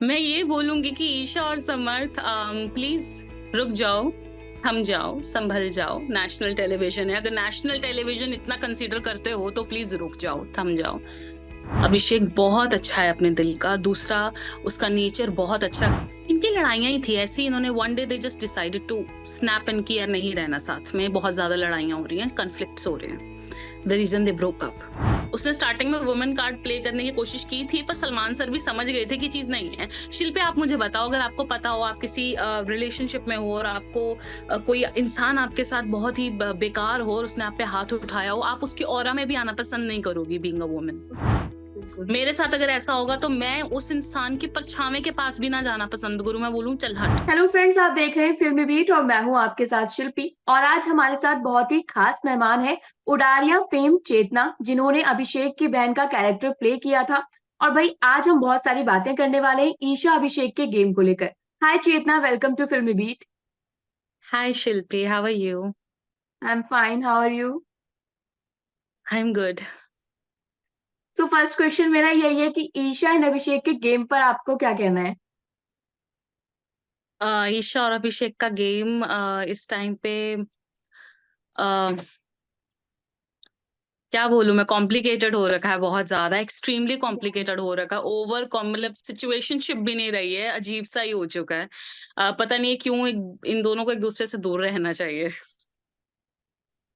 मैं ये बोलूंगी कि ईशा और समर्थ प्लीज रुक जाओ, थम जाओ, संभल जाओ। नेशनल टेलीविजन है, अगर नेशनल टेलीविजन इतना कंसीडर करते हो तो प्लीज रुक जाओ, थम जाओ। अभिषेक बहुत अच्छा है अपने दिल का। दूसरा, उसका नेचर बहुत अच्छा। इनकी लड़ाइयां ही थी ऐसी, इन्होंने one day they just decided to snap in की यार नहीं रहना साथ में, बहुत ज्यादा लड़ाइयां हो रही हैं, कन्फ्लिक्ट्स हो रहे हैं। The reason they broke up. उसने स्टार्टिंग में वुमेन कार्ड प्ले करने की कोशिश की थी, पर सलमान सर भी समझ गए थे कि चीज नहीं है। शिल्पी, आप मुझे बताओ, अगर आपको पता हो आप किसी रिलेशनशिप में हो और आपको कोई इंसान आपके साथ बहुत ही बेकार हो और उसने आप पे हाथ उठाया हो, आप उसकी ऑरा में भी आना पसंद नहीं करोगी बीइंग अ वुमन। बिल्कुल। मेरे साथ अगर ऐसा होगा तो मैं उस इंसान की परछावे के पास भी ना जाना पसंद करूं, मैं बोलूं चल हट। हेलो फ्रेंड्स, आप देख रहे हैं फिल्मी बीट और मैं हूं आपके साथ शिल्पी। और आज हमारे साथ बहुत ही खास मेहमान है, उडारिया फेम चेतना, जिन्होंने अभिषेक की बहन का कैरेक्टर प्ले किया था। और भाई आज हम बहुत सारी बातें करने वाले हैं ईशा अभिषेक के गेम को लेकर। Hi Chetna, welcome to Filmibeat. Hi Shilpi, how are you? I am fine, how are you? I am good. So first question मेरा यही है कि ईशा एंड अभिषेक के गेम पर आपको क्या कहना है? ईशा और अभिषेक का गेम इस टाइम पे अ, क्या बोलूं मैं, कॉम्प्लिकेटेड हो रखा है, बहुत ज्यादा एक्सट्रीमली कॉम्प्लिकेटेड हो रखा है। मतलब सिचुएशनशिप भी नहीं रही है, अजीब सा ही हो चुका है। पता नहीं है क्यों इन दोनों को एक दूसरे से दूर रहना चाहिए।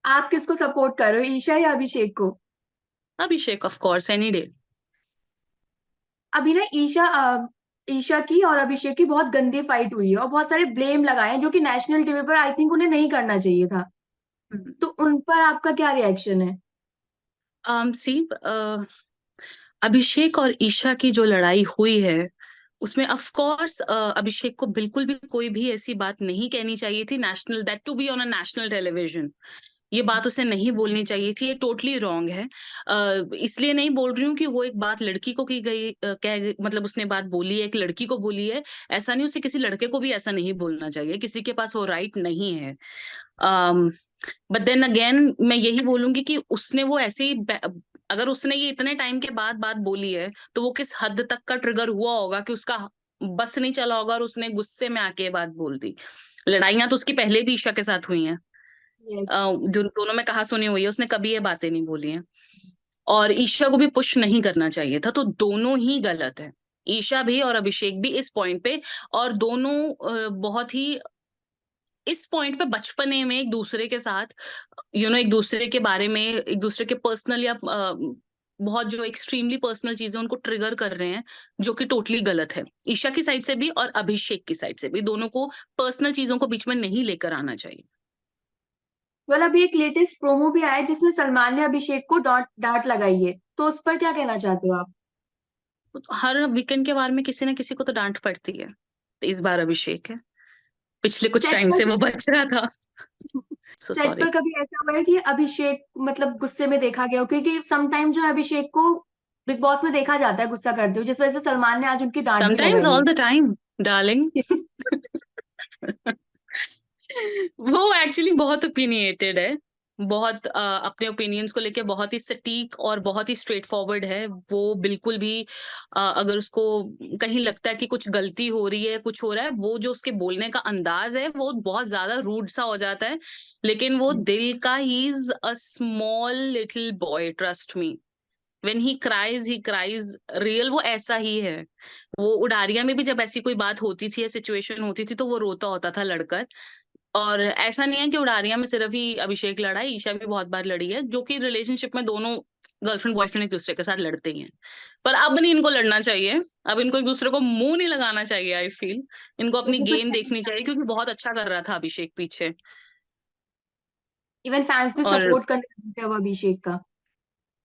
आप किसको सपोर्ट कर रहे हो, ईशा या अभिषेक को? अभिषेक ऑफ कोर्स, एनी डे। अभी ना ईशा की और अभिषेक की बहुत गंदी फाइट हुई है और बहुत सारे ब्लेम लगाए हैं जो कि नेशनल टीवी पर आई थिंक उन्हें नहीं करना चाहिए था। तो उन पर आपका क्या रिएक्शन है? सी, अभिषेक और ईशा की जो लड़ाई हुई है उसमें ऑफ कोर्स अभिषेक को बिल्कुल भी कोई भी ऐसी बात नहीं कहनी चाहिए थी, national, that to be on a national television. ये बात उसे नहीं बोलनी चाहिए थी, ये टोटली रॉन्ग है। इसलिए नहीं बोल रही हूँ कि वो एक बात लड़की को की गई, मतलब उसने बात बोली है, एक लड़की को बोली है। ऐसा नहीं, उसे किसी लड़के को भी ऐसा नहीं बोलना चाहिए, किसी के पास वो राइट नहीं है। बट देन अगेन मैं यही बोलूंगी कि उसने वो ऐसे ही अगर उसने ये इतने टाइम के बाद बात बोली है तो वो किस हद तक का ट्रिगर हुआ होगा कि उसका बस नहीं चला होगा और उसने गुस्से में आके ये बात बोल दी। लड़ाइयां तो उसकी पहले भी ईशा के साथ हुई हैं। यस। जो दोनों में कहा सुनी हुई है, उसने कभी ये बातें नहीं बोली हैं। और ईशा को भी पुश नहीं करना चाहिए था, तो दोनों ही गलत है, ईशा भी और अभिषेक भी इस पॉइंट पे। और दोनों बहुत ही इस पॉइंट पे बचपने में एक दूसरे के साथ एक दूसरे के बारे में, एक दूसरे के पर्सनल या बहुत जो एक्सट्रीमली पर्सनल चीजें उनको ट्रिगर कर रहे हैं, जो कि टोटली गलत है। ईशा की साइड से भी और अभिषेक की साइड से भी, दोनों को पर्सनल चीजों को बीच में नहीं लेकर आना चाहिए। वेल, अभी एक लेटेस्ट प्रोमो भी आया है जिसमें सलमान ने अभिषेक को डांट डांट लगाई है, तो उस पर क्या कहना चाहते हो आप? तो हर वीकेंड के बारे में किसी ना किसी को तो डांट पड़ती है, तो इस बार अभिषेक है, पिछले कुछ सेट टाइम पर से वो बच रहा था। सो सेट सॉरी। पर कभी ऐसा हुआ है कि अभिषेक मतलब गुस्से में देखा गया हो? क्योंकि समटाइम जो है अभिषेक को बिग बॉस में देखा जाता है गुस्सा करते हुए, जिस वजह से सलमान ने आज उनकी डांट भी समटाइम्स, लगाई ऑल है। The time, darling. वो एक्चुअली बहुत ओपिनिएटेड है, बहुत अपने ओपिनियंस को लेके बहुत ही सटीक और बहुत ही स्ट्रेट फॉरवर्ड है वो। बिल्कुल भी अगर उसको कहीं लगता है कि कुछ गलती हो रही है, कुछ हो रहा है, वो जो उसके बोलने का अंदाज है वो बहुत ज्यादा रूड सा हो जाता है। लेकिन वो दिल का, he is a small little boy, trust me. When he cries real, वो ऐसा ही है। वो उडारिया में भी जब ऐसी कोई बात होती थी या सिचुएशन होती थी तो वो रोता होता था लड़कर। और ऐसा नहीं है कि उडारिया में सिर्फ ही अभिषेक लड़ा है, ईशा भी बहुत बार लड़ी है, जो कि रिलेशनशिप में दोनों गर्लफ्रेंड बॉयफ्रेंड एक दूसरे के साथ लड़ते ही हैं। पर अब नहीं इनको लड़ना चाहिए, अब इनको एक दूसरे को मुंह नहीं लगाना चाहिए, आई फील। इनको अपनी जैसे कुछ गेम देखनी चाहिए, क्योंकि बहुत अच्छा कर रहा था अभिषेक पीछे। इवन फैंस भी और सपोर्ट करने लगे थे अब अभिषेक का।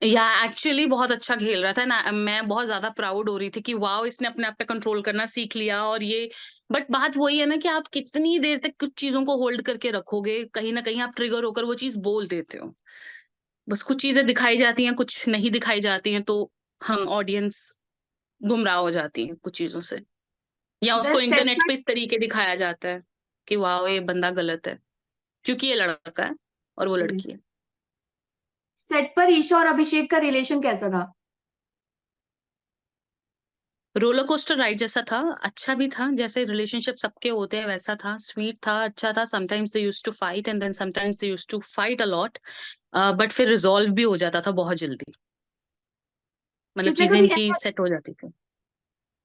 या एक्चुअली बहुत अच्छा खेल रहा था ना, मैं बहुत ज्यादा प्राउड हो रही थी कि वाह, इसने अपने आप पे कंट्रोल करना सीख लिया। और ये, बट बात वही है ना कि आप कितनी देर तक कुछ चीजों को होल्ड करके रखोगे, कहीं ना कहीं आप ट्रिगर होकर वो चीज बोल देते हो। बस कुछ चीजें दिखाई जाती हैं, कुछ नहीं दिखाई जाती हैं, तो हम ऑडियंस गुमराह हो जाती है कुछ चीजों से। या उसको बस सेट इंटरनेट पर पे इस तरीके दिखाया जाता है कि वाह ये बंदा गलत है, क्योंकि ये लड़का है और वो लड़की है। सेट पर ईशा और अभिषेक का रिलेशन कैसा था? रोलर कोस्टर राइड जैसा था, अच्छा भी था, जैसे रिलेशनशिप सबके होते हैं वैसा था, स्वीट था, अच्छा था। Sometimes they used to fight and then sometimes they used to fight a lot, but फिर रिज़ॉल्व भी हो जाता था बहुत जल्दी, मतलब कितने चीज़ें कभी इनकी सेट हो जाती थी।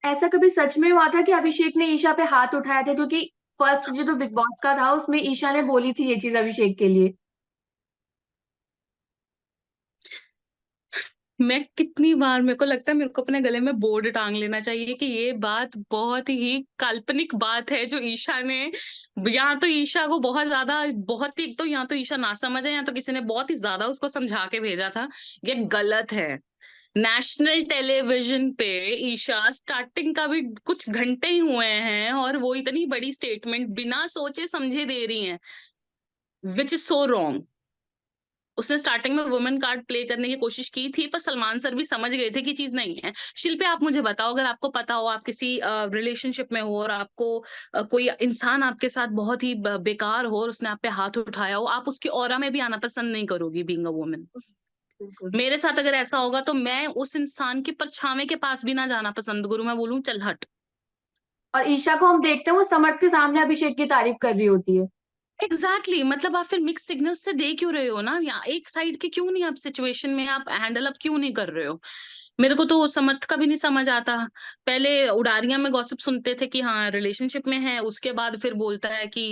ऐसा कभी सच में हुआ था कि अभिषेक ने ईशा पे हाथ उठाया था? क्योंकि फर्स्ट जो बिग बॉस का था उसमें ईशा ने बोली थी ये चीज अभिषेक के लिए। मैं कितनी बार, मेरे को लगता है मेरे को अपने गले में बोर्ड टांग लेना चाहिए कि ये बात बहुत ही काल्पनिक बात है जो ईशा ने, या तो ईशा को बहुत ज्यादा, बहुत ही, एक तो या तो ईशा ना समझ है या तो किसी ने बहुत ही ज्यादा उसको समझा के भेजा था। ये गलत है। नेशनल टेलीविजन पे ईशा स्टार्टिंग का भी कुछ घंटे ही हुए हैं और वो इतनी बड़ी स्टेटमेंट बिना सोचे समझे दे रही हैं, विच इज सो रॉन्ग। उसने स्टार्टिंग में वुमेन कार्ड प्ले करने की कोशिश की थी, पर सलमान सर भी समझ गए थे कि चीज नहीं है। शिल्पी, आप मुझे बताओ, अगर आपको पता हो आप किसी रिलेशनशिप में हो और आपको कोई इंसान आपके साथ बहुत ही बेकार हो और उसने आप पे हाथ उठाया हो, आप उसकी ऑरा में भी आना पसंद नहीं करोगी बीइंग अ वुमन। बिल्कुल। मेरे साथ अगर ऐसा होगा तो मैं उस इंसान के परछावे के पास भी ना जाना पसंद करूं, मैं बोलूं चल हट। और ईशा को हम देखते हैं वो समर्थ के सामने अभिषेक की तारीफ कर रही होती है। एग्जैक्टली मतलब आप फिर मिक्स सिग्नल्स से दे क्यों रहे हो ना, या एक साइड के क्यों नहीं, आप सिचुएशन में आप हैंडल अप क्यों नहीं कर रहे हो? मेरे को तो समर्थ का भी नहीं समझ आता। पहले उडारियां में गॉसिप सुनते थे कि हाँ रिलेशनशिप में है, उसके बाद फिर बोलता है कि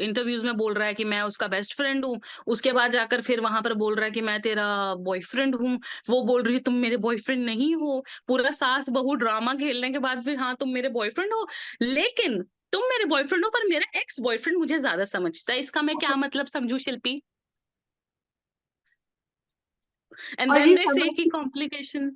इंटरव्यूज में बोल रहा है कि मैं उसका बेस्ट फ्रेंड हूँ, उसके बाद जाकर फिर वहां पर बोल रहा है कि मैं तेरा बॉयफ्रेंड हूँ। वो बोल रही है तुम मेरे बॉयफ्रेंड नहीं हो। पूरा सास बहू ड्रामा खेलने के बाद फिर हाँ तुम मेरे बॉयफ्रेंड हो, लेकिन तुम मेरे बॉयफ्रेंड हो पर मेरा एक्स बॉयफ्रेंड मुझे ज्यादा समझता है, इसका मैं क्या मतलब समझू शिल्पी? एंड और देन ये दे से की कॉम्प्लिकेशन।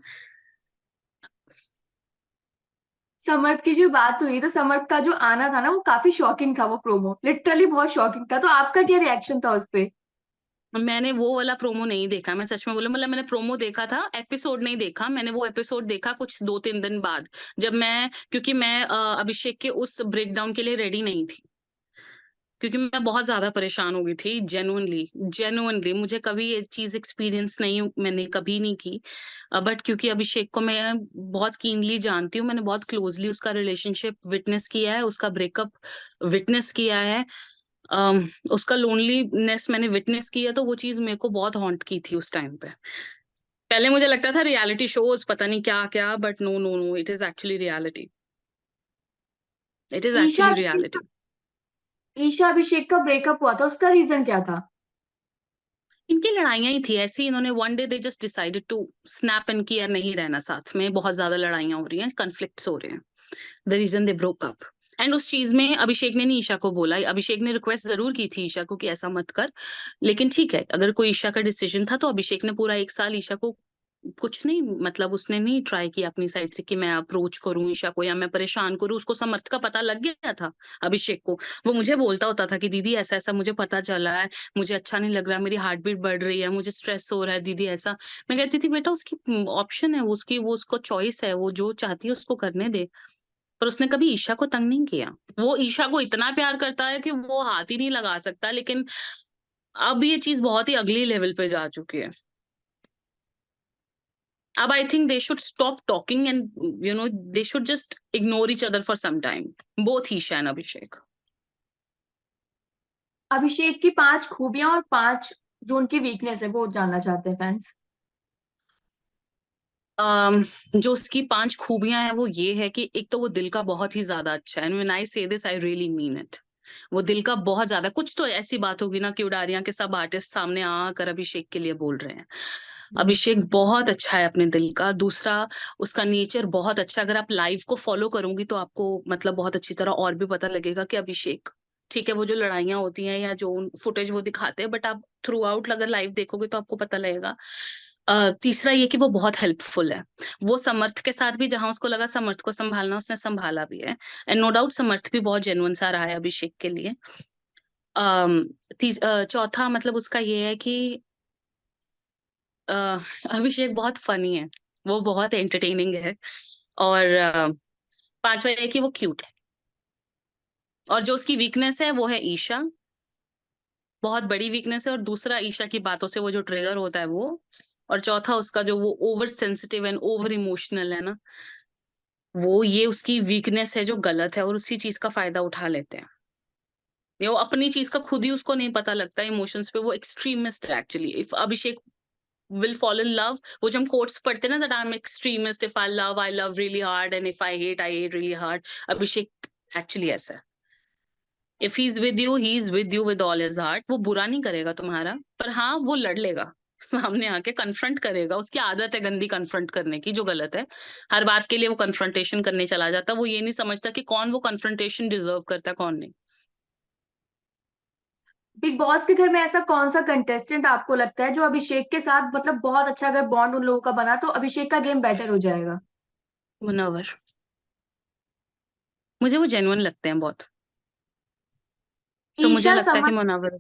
समर्थ की जो बात हुई तो समर्थ का जो आना था ना वो काफी शॉकिंग था, वो प्रोमो लिटरली बहुत शॉकिंग था। तो आपका क्या रिएक्शन था उस पे? मैंने वो वाला प्रोमो नहीं देखा, मैं सच में बोलूं, मतलब मैंने प्रोमो देखा था, एपिसोड नहीं देखा। मैंने वो एपिसोड देखा कुछ 2-3 दिन बाद, जब मैं, क्योंकि मैं अभिषेक के उस ब्रेकडाउन के लिए रेडी नहीं थी, क्योंकि मैं बहुत ज्यादा परेशान हो गई थी। जेन्युइनली, जेन्युइनली मुझे कभी ये चीज एक्सपीरियंस नहीं, मैंने कभी नहीं की। बट क्योंकि अभिषेक को मैं बहुत कीनली जानती हूँ, मैंने बहुत क्लोजली उसका रिलेशनशिप विटनेस किया है, उसका ब्रेकअप विटनेस किया है, अम, उसका लोनलीनेस मैंने विटनेस किया, तो वो चीज मेरे को बहुत हॉन्ट की थी उस टाइम पे। पहले मुझे लगता था रियलिटी शोज पता नहीं क्या क्या, but no no no, it is actually reality. It is Isha actually reality. Isha Abhishek का ब्रेकअप हुआ था, उसका रीजन क्या था? इनकी लड़ाइयाँ ही थी ऐसी, इन्होंने one day they just decided to snap in, किया नहीं रहना साथ में, बहुत ज्यादा लड़ाइयाँ हो रही हैं, कन्फ्लिक्ट्स हो रहे हैं, the reason they broke up. And उस चीज में अभिषेक ने नहीं ईशा को बोला, अभिषेक ने रिक्वेस्ट जरूर की थी ईशा को कि ऐसा मत कर, लेकिन ठीक है, अगर कोई ईशा का डिसीजन था तो अभिषेक ने पूरा 1 साल ईशा को कुछ नहीं, मतलब उसने नहीं ट्राई किया अपनी साइड से कि मैं अप्रोच करूं ईशा को या मैं परेशान करूं। उसको समर्थ का पता लग गया था अभिषेक को। वो मुझे बोलता होता था कि दीदी ऐसा ऐसा मुझे पता चला है, मुझे अच्छा नहीं लग रहा, मेरी हार्ट बीट बढ़ रही है, मुझे स्ट्रेस हो रहा है दीदी ऐसा। मैं कहती थी बेटा उसकी ऑप्शन है, वो उसकी, वो उसको चॉइस है, वो जो चाहती है उसको करने दे। पर उसने कभी ईशा को तंग नहीं किया। वो ईशा को इतना प्यार करता है कि वो हाथ ही नहीं लगा सकता, लेकिन अब ये चीज बहुत ही अगली लेवल पे जा चुकी है। अब I think they should stop talking and they should just ignore each other for some time, both Isha and Abhishek. Abhishek की 5 खूबियां और 5 जो उनकी वीकनेस है वो जानना चाहते हैं फैंस। जो उसकी 5 खूबियां हैं वो ये है कि एक तो वो दिल का बहुत ही ज्यादा अच्छा है, एंड व्हेन आई से this I really mean it. वो दिल का बहुत ज्यादा, कुछ तो ऐसी बात होगी ना कि उडारियां के सब आर्टिस्ट सामने आकर अभिषेक के लिए बोल रहे हैं। अभिषेक बहुत अच्छा है अपने दिल का। दूसरा, उसका नेचर बहुत अच्छा, अगर आप लाइव को फॉलो करोगी तो आपको मतलब बहुत अच्छी तरह और भी पता लगेगा कि अभिषेक, ठीक है वो जो लड़ाइयाँ होती हैं या जो फुटेज वो दिखाते हैं, बट आप थ्रू आउट अगर लाइव देखोगे तो आपको पता लगेगा। तीसरा ये कि वो बहुत हेल्पफुल है। वो समर्थ के साथ भी जहां उसको लगा समर्थ को संभालना, उसने संभाला भी है। एंड नो डाउट समर्थ भी बहुत जेन्युइन सा रहा है अभिषेक के लिए। चौथा मतलब उसका ये है कि अ, अभिषेक बहुत फनी है, वो बहुत एंटरटेनिंग है। और पांचवा ये है कि वो क्यूट है। और जो उसकी वीकनेस है वो है ईशा, बहुत बड़ी वीकनेस है। और दूसरा ईशा की बातों से वो जो ट्रिगर होता है वो। और चौथा उसका जो वो over sensitive and over emotional है ना, वो ये उसकी वीकनेस है जो गलत है और उसी चीज़ का फ़ायदा उठा लेते हैं। ये वो अपनी चीज़ का खुद ही उसको नहीं पता लगता इमोशंस पे, वो एक्सट्रीमिस्ट है actually. If Abhishek will fall in love, वो जो हम कोट्स पढ़ते हैं ना, that I am extremist, if I love really hard, and if I hate really hard. Abhishek actually ऐसा है। If he is with you with all his heart. वो बुरा नहीं करेगा तुम्हारा, पर हाँ वो लड़ लेगा सामने आके कन्फ्रंट करेगा। उसकी आदत है गंदी कन्फ्रंट करने की, जो गलत है। हर बात के लिए वो कन्फ्रंटेशन करने चला जाता है। वो ये नहीं समझता कि कौन वो कन्फ्रंटेशन डिजर्व करता है, कौन नहीं। बिग बॉस के घर में ऐसा कौन सा कंटेस्टेंट आपको लगता है जो अभिषेक के साथ मतलब बहुत अच्छा अगर बॉन्ड उन लोगों का बना तो अभिषेक का गेम बेटर हो जाएगा? मुनव्वर। मुझे वो जेन्युइन लगते हैं बहुत। तो मुझे ईशा लगता है कि समर्थ मुनव्वर।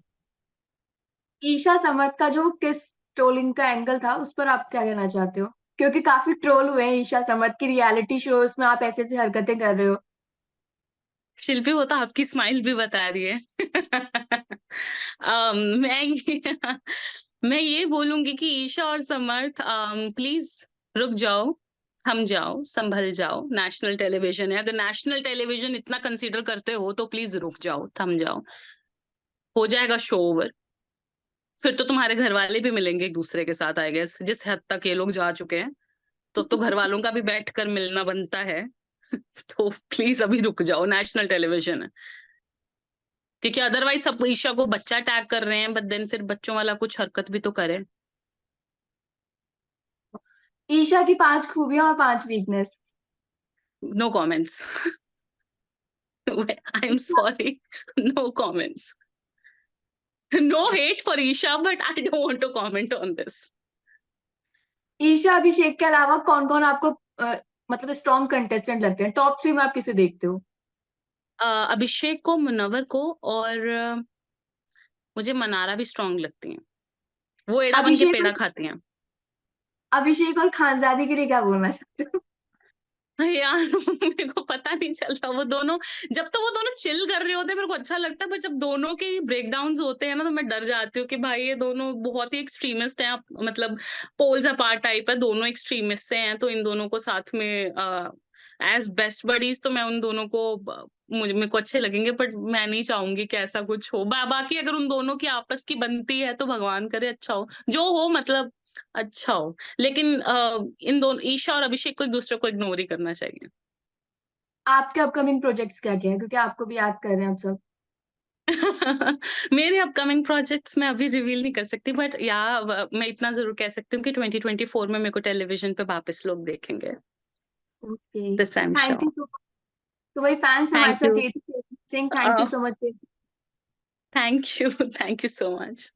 ईशा समर्थ का जो किस ट्रोलिंग का एंगल था उस पर आप क्या कहना चाहते हो? क्योंकि काफी ट्रोल हुए हैं ईशा समर्थ की रियलिटी शोज में, आप ऐसे ऐसी हरकतें कर रहे हो। शिल्पी, वो तो आपकी स्माइल भी बता रही है। मैं ये मैं ये बोलूंगी कि ईशा और समर्थ, प्लीज रुक जाओ, थम जाओ, संभल जाओ। नेशनल टेलीविजन है, अगर नेशनल टेलीविजन इतना कंसीडर करते हो तो प्लीज रुक जाओ, थम जाओ। हो जाएगा शो ओवर। फिर तो तुम्हारे घर वाले भी मिलेंगे एक दूसरे के साथ, आई गेस, जिस हद तक ये लोग जा चुके हैं। तो घर वालों का भी बैठ कर मिलना बनता है। तो प्लीज अभी रुक जाओ, नेशनल टेलीविजन है। क्योंकि अदरवाइज सब ईशा को बच्चा टैग कर रहे हैं, बट देन फिर बच्चों वाला कुछ हरकत भी तो करे। ईशा की 5 खूबियां और 5 weakness. No comments. I am Isha sorry, no comments. No hate for Isha, but I don't want to comment on this. Isha Abhishek के अलावा कौन कौन आपको मतलब स्ट्रॉन्ग कंटेस्टेंट लगते हैं? टॉप 3 में आप किसे देखते हो? अभिषेक को, मुनव्वर को, और मुझे मनारा भी स्ट्रांग लगती हैं। वो एड़ा बन के अभिषेक पेड़ा और खाती हैं। अभिषेक और खानजादी के लिए क्या बोलना चाहते हो? यार मेरे को पता नहीं चलता, वो दोनों, जब तो वो दोनों चिल कर रहे होते हैं मेरे को अच्छा लगता है, पर जब दोनों के ब्रेकडाउन्स होते हैं ना, तो मैं डर जाती हूँ कि भाई ये दोनों बहुत ही एक्सट्रीमिस्ट हैं। मतलब पोल्स अपार्ट टाइप है, दोनों एक्सट्रीमिस्ट से हैं, तो इन दोनों को साथ में एज बेस्ट बडीज तो मैं उन दोनों को मुझे मेरे को अच्छे लगेंगे, बट मैं नहीं चाहूंगी कि ऐसा कुछ हो। बाकी अगर उन दोनों की आपस की बनती है तो भगवान करे अच्छा हो, जो हो, मतलब अच्छा हो। लेकिन इन दोनों ईशा और अभिषेक को एक दूसरे को इग्नोर ही करना चाहिए। आपके अपकमिंग प्रोजेक्ट्स क्या क्या है, क्योंकि आपको भी याद कर रहे हैं आप सब। मेरे अपकमिंग प्रोजेक्ट्स मैं अभी रिवील नहीं कर सकती, बट या मैं इतना जरूर कह सकती हूँ कि 2024 में मेरे को टेलीविजन पे वापस लोग देखेंगे। Okay, this I am thank sure. You. तो वही फैंस हमारे थैंक साथ यू। ये थे। Singh, thank you so much. Thank you. Thank you so much.